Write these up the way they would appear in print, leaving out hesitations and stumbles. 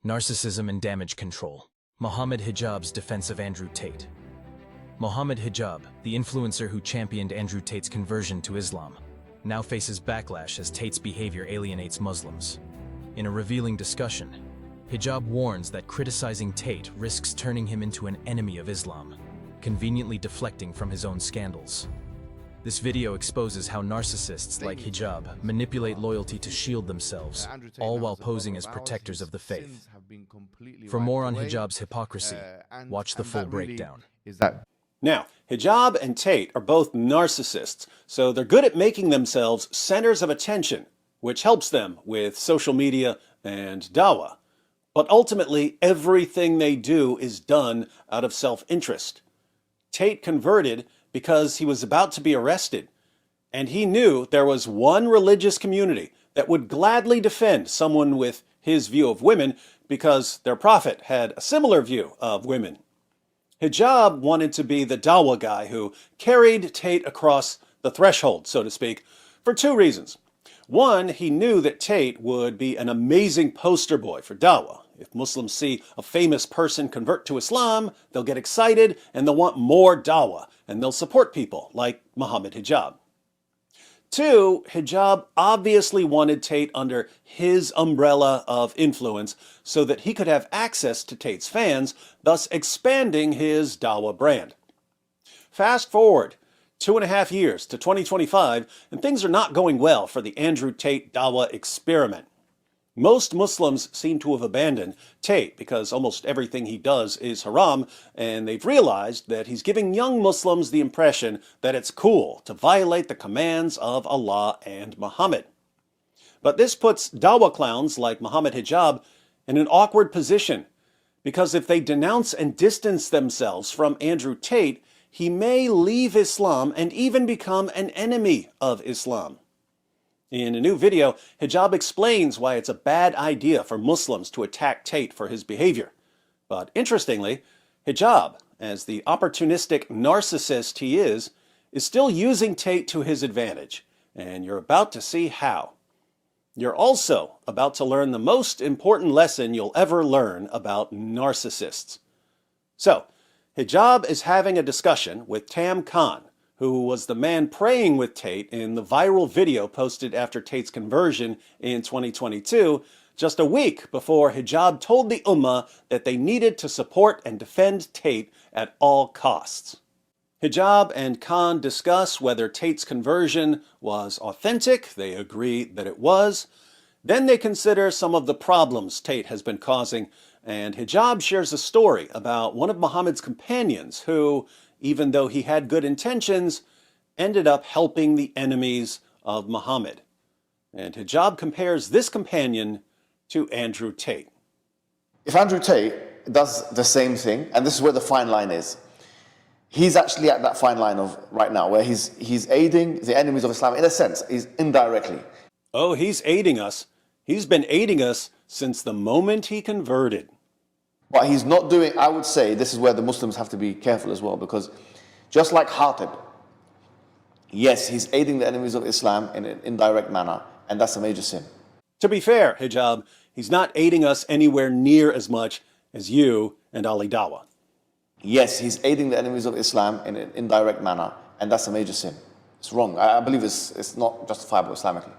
Narcissism and damage control. Mohammed Hijab's defense of Andrew Tate. Mohammed Hijab, the influencer who championed Andrew Tate's conversion to Islam, now faces backlash as Tate's behavior alienates Muslims. In a revealing discussion, Hijab warns that criticizing Tate risks turning him into an enemy of Islam, conveniently deflecting from his own scandals. This video exposes how narcissists like Hijab manipulate loyalty to shield themselves, all while posing as protectors of the faith. For more on Hijab's hypocrisy, watch the full breakdown. Now, Hijab and Tate are both narcissists, so they're good at making themselves centers of attention, which helps them with social media and dawah. But ultimately, everything they do is done out of self-interest. Tate converted because he was about to be arrested, and he knew there was one religious community that would gladly defend someone with his view of women because their prophet had a similar view of women. Hijab wanted to be the dawah guy who carried Tate across the threshold, so to speak, for two reasons. One, he knew that Tate would be an amazing poster boy for dawah. If Muslims see a famous person convert to Islam, they'll get excited and they'll want more dawah, and they'll support people like Mohammed Hijab. Two, Hijab obviously wanted Tate under his umbrella of influence so that he could have access to Tate's fans, thus expanding his dawah brand. Fast forward 2.5 years to 2025, and things are not going well for the Andrew Tate dawah experiment. Most Muslims seem to have abandoned Tate because almost everything he does is haram, and they've realized that he's giving young Muslims the impression that it's cool to violate the commands of Allah and Muhammad. But this puts dawah clowns like Mohammed Hijab in an awkward position, because if they denounce and distance themselves from Andrew Tate, he may leave Islam and even become an enemy of Islam. In a new video, Hijab explains why it's a bad idea for Muslims to attack Tate for his behavior. But interestingly, Hijab, as the opportunistic narcissist he is still using Tate to his advantage, and you're about to see how. You're also about to learn the most important lesson you'll ever learn about narcissists. So, Hijab is having a discussion with Tam Khan, who was the man praying with Tate in the viral video posted after Tate's conversion in 2022, just a week before Hijab told the Ummah that they needed to support and defend Tate at all costs. Hijab and Khan discuss whether Tate's conversion was authentic. They agree that it was. Then they consider some of the problems Tate has been causing, and Hijab shares a story about one of Muhammad's companions who, even though he had good intentions, ended up helping the enemies of Muhammad. And Hijab compares this companion to Andrew Tate. If Andrew Tate does the same thing, and this is where the fine line is, he's actually at that fine line of right now, where he's aiding the enemies of Islam, in a sense, he's indirectly. Oh, he's aiding us. He's been aiding us since the moment he converted. But he's not doing, I would say, this is where the Muslims have to be careful as well, because just like Hatib, yes, he's aiding the enemies of Islam in an indirect manner, and that's a major sin. To be fair, Hijab, he's not aiding us anywhere near as much as you and Ali Dawah. Yes, he's aiding the enemies of Islam in an indirect manner, and that's a major sin. It's wrong. I believe it's not justifiable Islamically.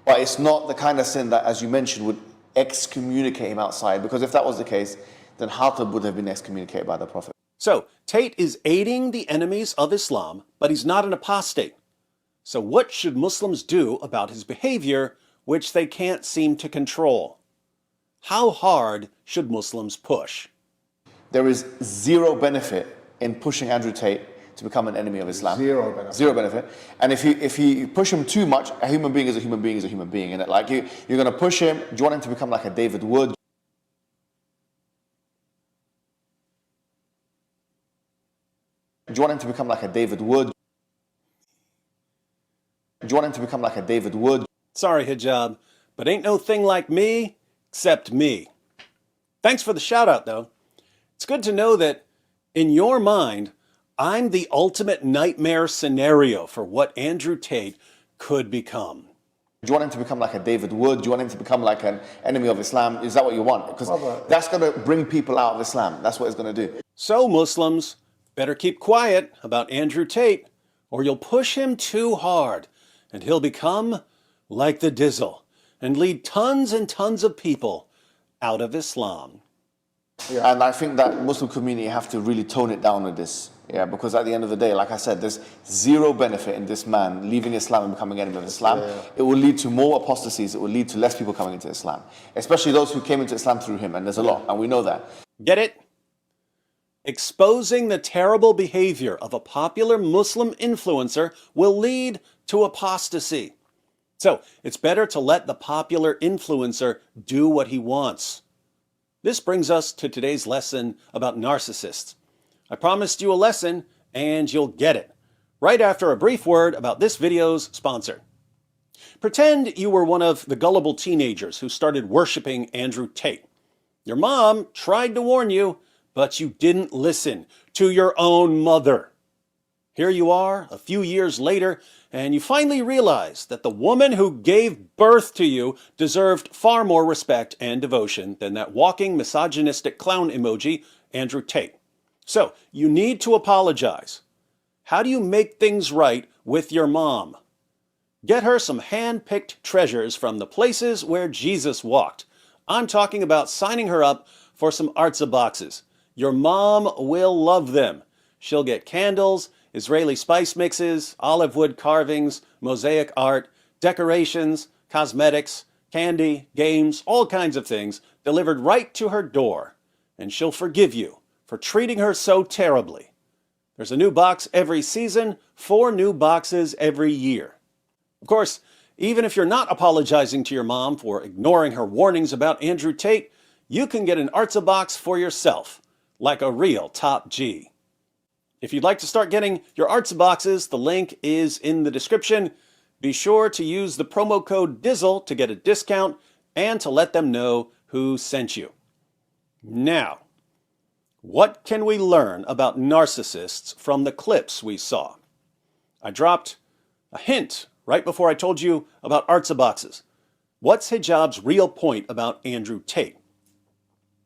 But it's not the kind of sin that, as you mentioned, would excommunicate him outside, because if that was the case, then Hatib would have been excommunicated by the Prophet. So, Tate is aiding the enemies of Islam, but he's not an apostate. So what should Muslims do about his behavior, which they can't seem to control? How hard should Muslims push? There is zero benefit in pushing Andrew Tate to become an enemy of Islam. Zero benefit. Zero benefit. And if you push him too much, a human being is a human being is a human being. And like you're going to push him, do you want him to become like a David Wood? Do you want him to become like a David Wood? Do you want him to become like a David Wood? Sorry, Hijab, but ain't no thing like me except me. Thanks for the shout out, though. It's good to know that in your mind, I'm the ultimate nightmare scenario for what Andrew Tate could become. Do you want him to become like a David Wood? Do you want him to become like an enemy of Islam? Is that what you want? Because that's going to bring people out of Islam. That's what it's going to do. So Muslims better keep quiet about Andrew Tate, or you'll push him too hard, and he'll become like the Dizzle and lead tons and tons of people out of Islam. Yeah. And I think that Muslim community have to really tone it down with this. Yeah, because at the end of the day, like I said, there's zero benefit in this man leaving Islam and becoming enemy of Islam. Yeah. It will lead to more apostasies. It will lead to less people coming into Islam, especially those who came into Islam through him. And there's a lot, and we know that. Get it? Exposing the terrible behavior of a popular Muslim influencer will lead to apostasy. So it's better to let the popular influencer do what he wants. This brings us to today's lesson about narcissists. I promised you a lesson, and you'll get it right after a brief word about this video's sponsor. Pretend you were one of the gullible teenagers who started worshiping Andrew Tate. Your mom tried to warn you, but you didn't listen to your own mother. Here you are, a few years later, and you finally realize that the woman who gave birth to you deserved far more respect and devotion than that walking misogynistic clown emoji, Andrew Tate. So, you need to apologize. How do you make things right with your mom? Get her some hand-picked treasures from the places where Jesus walked. I'm talking about signing her up for some Artza boxes. Your mom will love them. She'll get candles, Israeli spice mixes, olive wood carvings, mosaic art, decorations, cosmetics, candy, games, all kinds of things delivered right to her door. And she'll forgive you for treating her so terribly. There's a new box every season, 4 new boxes every year. Of course, even if you're not apologizing to your mom for ignoring her warnings about Andrew Tate, you can get an Artza box for yourself, like a real top G. If you'd like to start getting your Artza boxes, the link is in the description. Be sure to use the promo code DIZZLE to get a discount and to let them know who sent you. Now, what can we learn about narcissists from the clips we saw? I dropped a hint right before I told you about Artza boxes. What's Hijab's real point about Andrew Tate?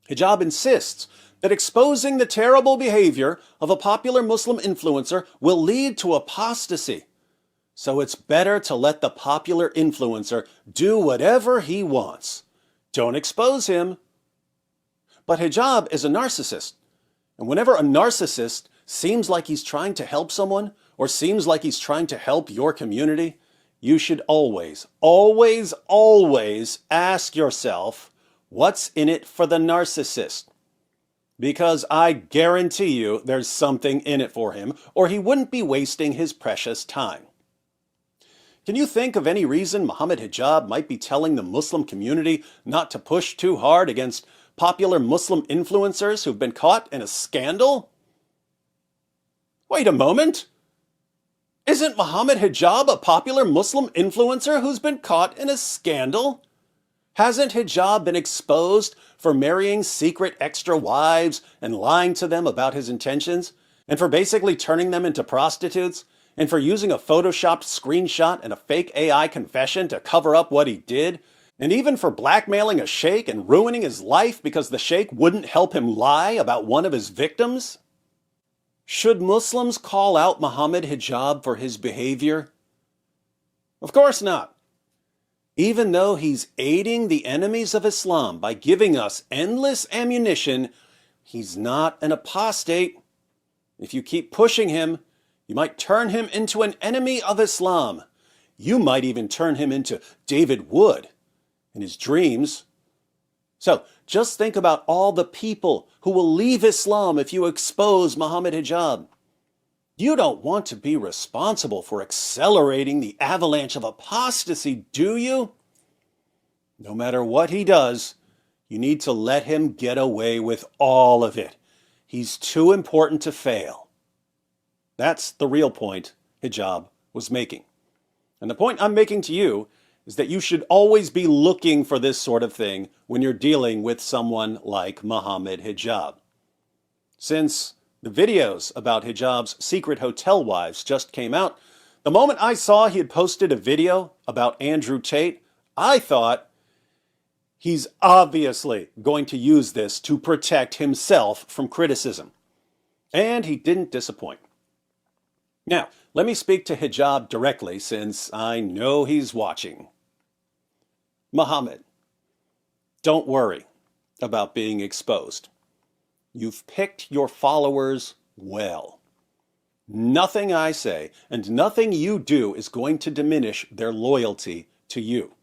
Hijab insists that exposing the terrible behavior of a popular Muslim influencer will lead to apostasy. So it's better to let the popular influencer do whatever he wants. Don't expose him. But Hijab is a narcissist. And whenever a narcissist seems like he's trying to help someone, or seems like he's trying to help your community, you should always, always, always ask yourself, what's in it for the narcissist? Because I guarantee you there's something in it for him, or he wouldn't be wasting his precious time. Can you think of any reason Mohammed Hijab might be telling the Muslim community not to push too hard against popular Muslim influencers who've been caught in a scandal? Wait a moment. Isn't Mohammed Hijab a popular Muslim influencer who's been caught in a scandal? Hasn't Hijab been exposed for marrying secret extra wives and lying to them about his intentions, and for basically turning them into prostitutes, and for using a photoshopped screenshot and a fake AI confession to cover up what he did, and even for blackmailing a sheikh and ruining his life because the sheikh wouldn't help him lie about one of his victims? Should Muslims call out Mohammed Hijab for his behavior? Of course not. Even though he's aiding the enemies of Islam by giving us endless ammunition, he's not an apostate. If you keep pushing him, you might turn him into an enemy of Islam. You might even turn him into David Wood in his dreams. So just think about all the people who will leave Islam if you expose Mohammed Hijab. You don't want to be responsible for accelerating the avalanche of apostasy, do you? No matter what he does, you need to let him get away with all of it. He's too important to fail. That's the real point Hijab was making. And the point I'm making to you is that you should always be looking for this sort of thing when you're dealing with someone like Mohammed Hijab. Since the videos about Hijab's secret hotel wives just came out, The moment I saw he had posted a video about Andrew Tate, I thought he's obviously going to use this to protect himself from criticism. And he didn't disappoint. Now, let me speak to Hijab directly since I know he's watching. Mohammed, don't worry about being exposed. You've picked your followers well. Nothing I say and nothing you do is going to diminish their loyalty to you.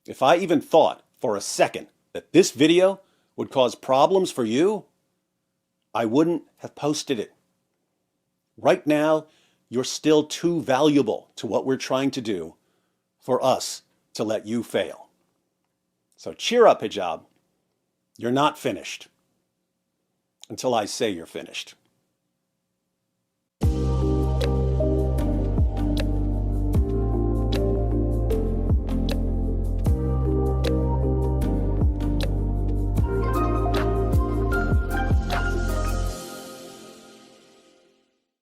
If I even thought for a second that this video would cause problems for you, I wouldn't have posted it. Right now, you're still too valuable to what we're trying to do for us to let you fail. So cheer up, Hijab. You're not finished until I say you're finished.